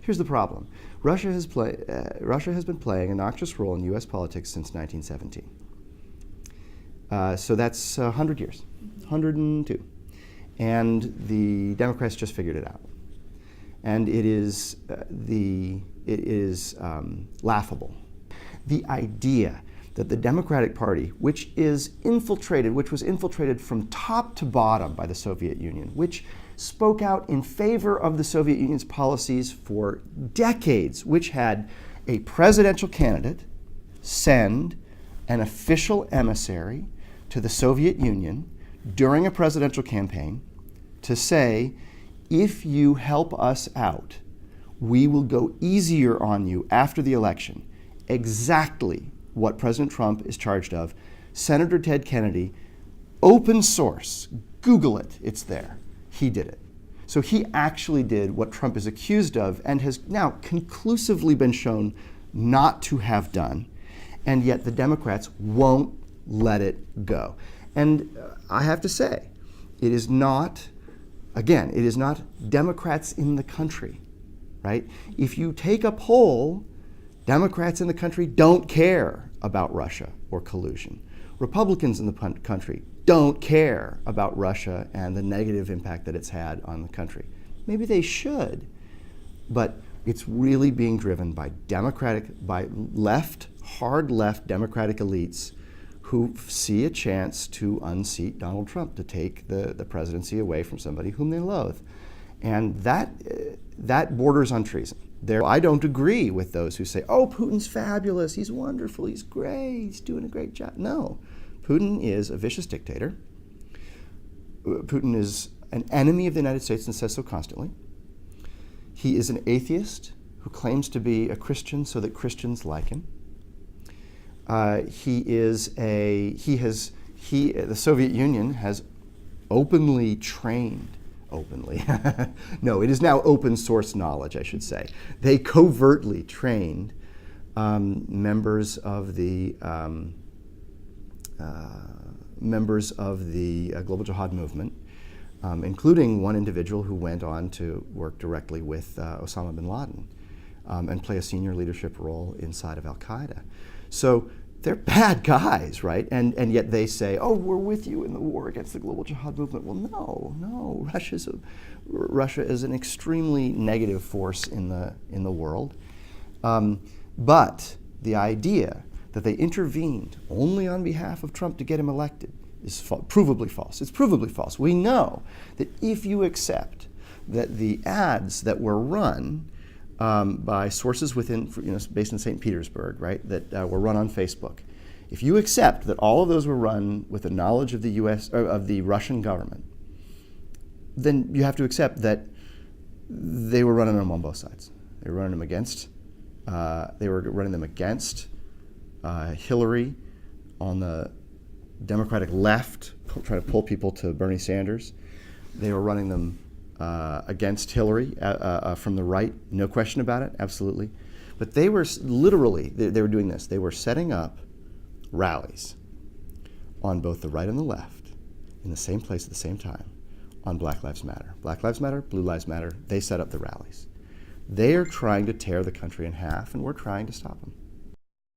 Here's the problem. Russia has been playing a noxious role in U.S. politics since 1917. So that's 100 years, 102. And the Democrats just figured it out. And it is laughable. The idea that the Democratic Party, which was infiltrated from top to bottom by the Soviet Union, which spoke out in favor of the Soviet Union's policies for decades, which had a presidential candidate send an official emissary to the Soviet Union during a presidential campaign to say, if you help us out, we will go easier on you after the election. Exactly what President Trump is charged of. Senator Ted Kennedy, open source, Google it, it's there. He did it. So he actually did what Trump is accused of and has now conclusively been shown not to have done, and yet the Democrats won't let it go. And I have to say, it is not Democrats in the country, right? If you take a poll, Democrats in the country don't care about Russia or collusion. Republicans in the country don't care about Russia and the negative impact that it's had on the country. Maybe they should, but it's really being driven by hard left Democratic elites who see a chance to unseat Donald Trump, to take the presidency away from somebody whom they loathe. And that borders on treason. I don't agree with those who say, oh, Putin's fabulous, he's wonderful, he's great, he's doing a great job. No, Putin is a vicious dictator. Putin is an enemy of the United States and says so constantly. He is an atheist who claims to be a Christian so that Christians like him. The Soviet Union has openly trained. No, it is now open source knowledge, I should say. They covertly trained members of the global jihad movement, including one individual who went on to work directly with Osama bin Laden and play a senior leadership role inside of Al-Qaeda. So they're bad guys, right? And yet they say, oh, we're with you in the war against the global jihad movement. Well, no. Russia is an extremely negative force in the world. But the idea that they intervened only on behalf of Trump to get him elected is provably false. It's provably false. We know that if you accept that the ads that were run by sources based in St. Petersburg, right, that were run on Facebook. If you accept that all of those were run with the knowledge of the Russian government, then you have to accept that they were running them on both sides. They were running them against. Hillary on the Democratic left, trying to pull people to Bernie Sanders. They were running them against Hillary from the right, no question about it, absolutely. But they were literally, they were doing this. They were setting up rallies on both the right and the left in the same place at the same time on Black Lives Matter. Black Lives Matter, Blue Lives Matter, they set up the rallies. They are trying to tear the country in half, and we're trying to stop them.